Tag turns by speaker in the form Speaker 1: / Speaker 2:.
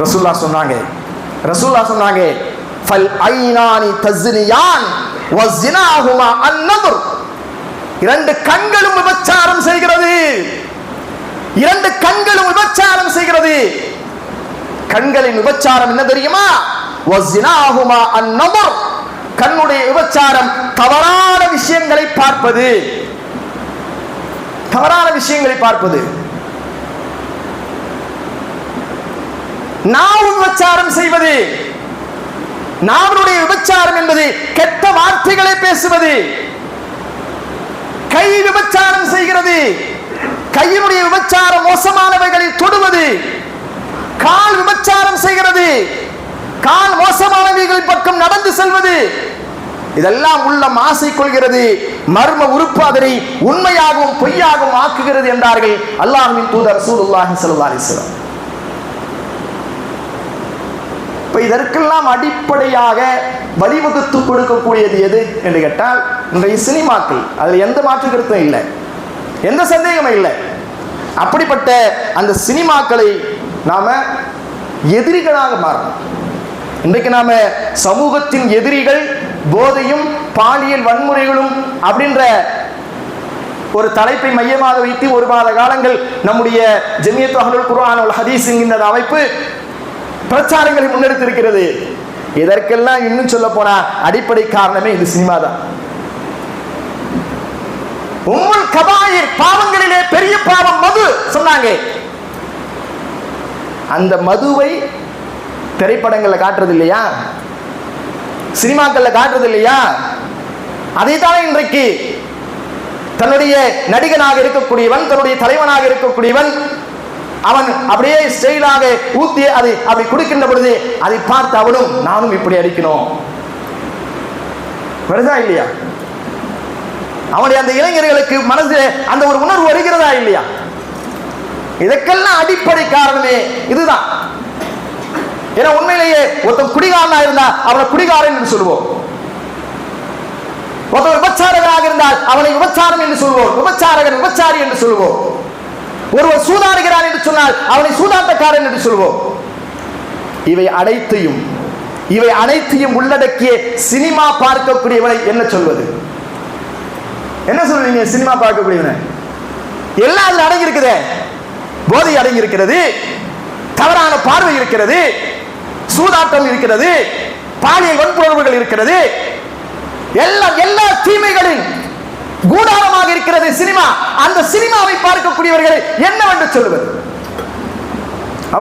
Speaker 1: ரசூலுல்லாஹ் சொன்னாங்க ஃபல் ஐனானி தஸ்னியான் வஸ்ஸினாஹுமா அன்-நظر. இரண்டு கண்களும் விபச்சாரம் செய்கிறது. இரண்டு கண்களும் விபச்சாரம் செய்கிறது. கண்களின் விபச்சாரம் என்ன தெரியுமா? வஸ்ஸினாஹுமா அன்-நظر. கண்ணுடைய விபச்சாரம் தவறான விஷயங்களை பார்ப்பது. தவறான விஷயங்களை பார்ப்பது. நாவு விபச்சாரம் செய்வது. நாவுடைய விபச்சாரம் என்பது கெட்ட வார்த்தைகளை பேசுவது. கை விபச்சாரம் செய்கிறது. கையினுடைய விபச்சாரம் மோசமானவைகளை தொடுவது. கால் விபச்சாரம் செய்கிறது. கால் மோசமானவைகளின் பக்கம் நடந்து செல்வது. இதெல்லாம் உள்ளம் ஆசை கொள்கிறது. மர்ம உறுப்பு அதனை உண்மையாகவும் பொய்யாகவும் ஆக்குகிறது என்றார்கள் அல்லாஹ்வின் தூதர் ரசூலுல்லாஹி ஸல்லல்லாஹு அலைஹி வஸல்லம். இப்ப இதற்கெல்லாம் அடிப்படையாக வழிவகுத்து கொடுக்கக்கூடியது எது என்று கேட்டால் இன்றைய சினிமாக்கள். அதில் எந்த மாற்று கருத்தும் இல்லை, எந்த சந்தேகமும் இல்லை. அப்படிப்பட்ட அந்த சினிமாக்களை நாம எதிரிகளாக மாறணும். இன்றைக்கு நாம சமூகத்தின் எதிரிகள் போதையும் பாலியல் வன்முறைகளும் அப்படின்ற ஒரு தலைப்பை மையமாக வைத்து ஒரு மாத காலங்கள் நம்முடைய ஜமியத் அஹ்லுல் குர்ஆன் வல் ஹதீஸ் என்கின்ற அமைப்பு பிரச்சாரங்களை முன்னெடுத்திருக்கிறது. இதற்கெல்லாம் இன்னும் சொல்ல போனா அடிப்படை காரணமே இது சினிமா தான். உம்முல் கபாயிர், பாவங்களிலே பெரிய பாவம் மது சொன்னாங்க. அந்த மதுவை திரைப்படங்கள்ல காட்டுறது இல்லையா, சினிமாக்கள்ல காட்டுறது இல்லையா? அதைத்தான் இன்றைக்கு தன்னுடைய நடிகனாக இருக்கக்கூடியவன், தன்னுடைய தலைவனாக இருக்கக்கூடியவன், அவன் அப்படியே ஸ்டைலாக ஊத்தி அதை அப்படி குடிக்கின்ற பொழுது அதை பார்த்து அவனும் நானும் இப்படி அடிக்கணும் வருதா இல்லையா? அவனுடைய அந்த இளைஞர்களுக்கு மனதில் அந்த ஒரு உணர்வு வருகிறதா இல்லையா? இதற்கெல்லாம் அடிப்படை காரணமே இதுதான். ஏன்னா உண்மையிலேயே ஒருத்தன் குடிகாரனா இருந்தா அவனை குடிகாரன் என்று சொல்லுவோம். ஒருத்தன் விபச்சாரகனாக இருந்தால் அவனை விபச்சாரம் என்று சொல்வோம், விபச்சாரகன் விபச்சாரி என்று சொல்வோம். ஒருவர் சூதாடுகிறான் என்று சொன்னால் அவனை சூதாட்டக்காரன் என்று சொல்வோம். இவை அனைத்தையும் உள்ளடக்கிய சினிமா பார்க்கக்கூடியவனை என்ன சொல்வது? என்ன சொல்றீங்க? சினிமா பார்க்கக்கூடியவனை எல்லாம் அதில் அடங்கி இருக்குது. போதை அடங்கி இருக்கிறது, தவறான பார்வை இருக்கிறது, சூதாட்டம் இருக்கிறது, பாலியல் வன்புணர்வுகள் இருக்கிறது, எல்லா தீமைகளின் கூடாரமாக இருக்கிறது சினிமா. அந்த சினிமாவை பார்க்கக்கூடியவர்கள் என்னவென்று சொல்லுவது?